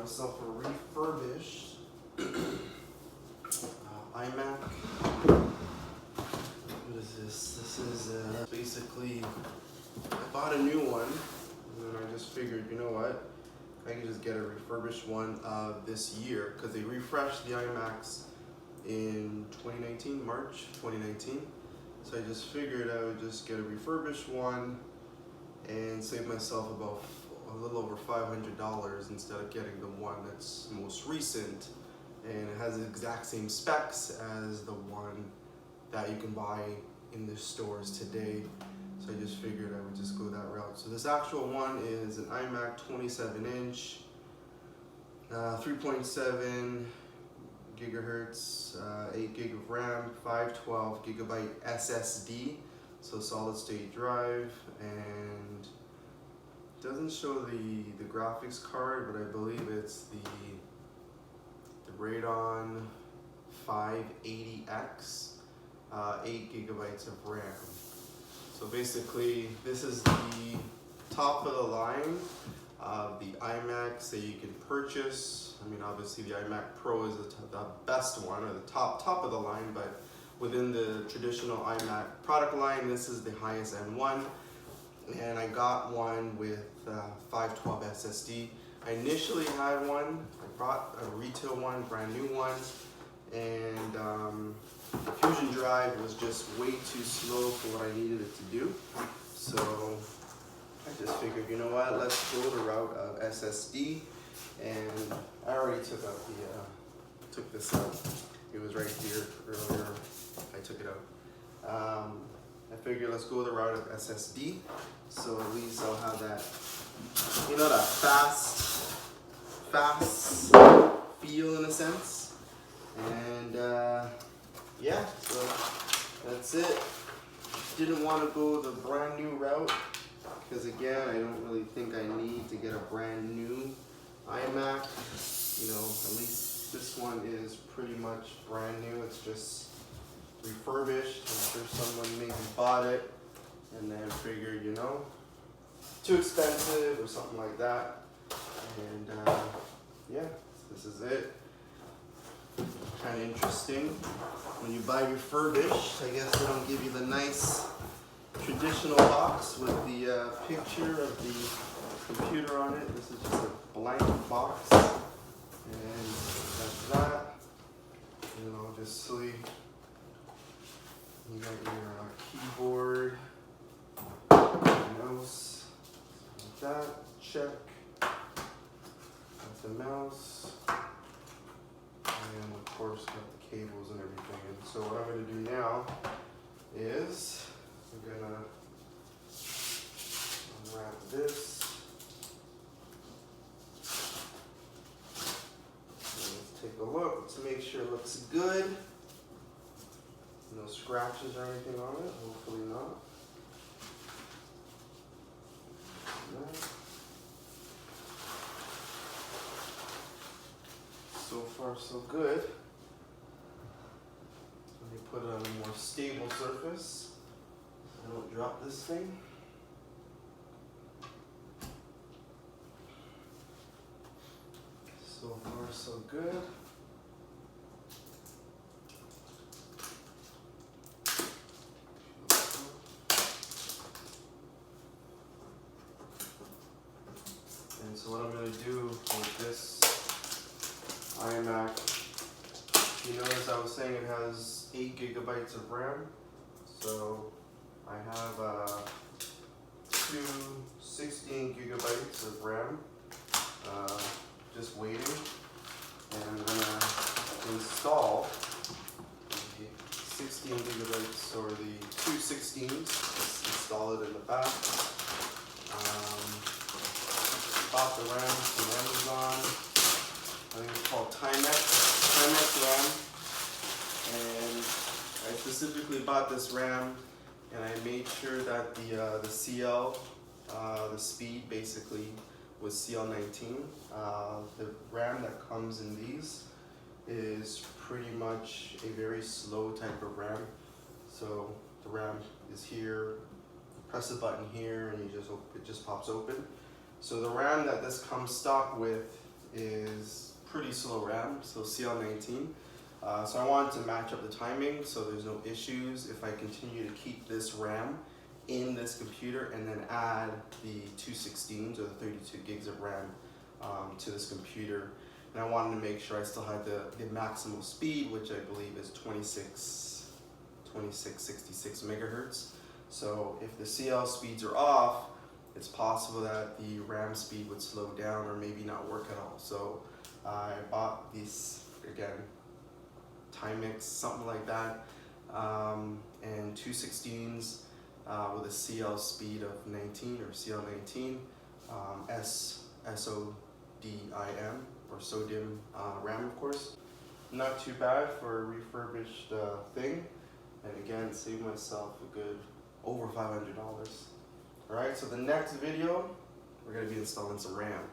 myself a refurbished iMac. What is this? This is basically, I bought a new one, and then I just figured, you know what? I can just get a refurbished one this year, because they refreshed the iMacs in 2019, March 2019. So I just figured I would just get a refurbished one and save myself about a little over $500 instead of getting the one that's most recent, and it has the exact same specs as the one that you can buy in the stores today. So I just figured I would just go that route. So this actual one is an iMac 27-inch, 3.7 gigahertz, 8 gig of RAM, 512 gigabyte SSD, so solid state drive, and it doesn't show the graphics card, but I believe it's the Radeon 580X, 8 gigabytes of RAM. So basically, this is the top of the line of the iMacs that you can purchase. I mean, obviously the iMac Pro is the best one, or the top of the line, but within the traditional iMac product line, this is the highest end one. And I got one with 512 SSD. I initially had one, I bought a retail one, brand new one, and the Fusion drive was just way too slow for what I needed it to do. So I just figured, you know what, let's go the route of SSD. And I already took this out. It was right here earlier. I took it out. I figured let's go the route of SSD. So at least I'll have that, you know, that fast feel in a sense. And yeah, so that's it. Didn't want to go the brand new route, because again, I don't really think I need to get a brand new iMac. You know, at least this one is pretty much brand new. It's just refurbished. I'm sure someone maybe bought it and then figured, you know, too expensive or something like that. And yeah, this is it. Kind of interesting. When you buy refurbished, I guess they don't give you the nice traditional box with the picture of the computer on it. This is just a blank box, and that's that. And obviously, you got your keyboard, mouse, like that. Check. Got the mouse, and of course got the cables and everything. And so what I'm going to do now is I'm gonna unwrap this. Let's take a look to make sure it looks good. No scratches or anything on it, hopefully not. So far so good. Let me put it on a more stable surface so I don't drop this thing. So far so good. And so what I'm going to do with this iMac, you notice I was saying it has 8 gigabytes of RAM. So I have two 16 gigabytes of RAM just waiting. And I'm going to install the 16 gigabytes, or the two 16s, just install it in the back. Bought the RAM from Amazon. I think it's called Timex RAM. And I specifically bought this RAM, and I made sure that the CL, the speed basically was CL19. The RAM that comes in these is pretty much a very slow type of RAM. So the RAM is here, press a button here, and it just pops open. So the RAM that this comes stock with is pretty slow RAM, so CL19. So I wanted to match up the timing so there's no issues if I continue to keep this RAM in this computer and then add the 216s or the 32 gigs of RAM to this computer. And I wanted to make sure I still had the maximal speed, which I believe is 2666 megahertz. So if the CL speeds are off, it's possible that the RAM speed would slow down or maybe not work at all. So I bought these, again, Timex, something like that, and 216s with a CL speed of 19 or CL19, SODIM or sodium RAM, of course. Not too bad for a refurbished thing, and again, saved myself a good over $500. Alright, so the next video, we're going to be installing some RAM.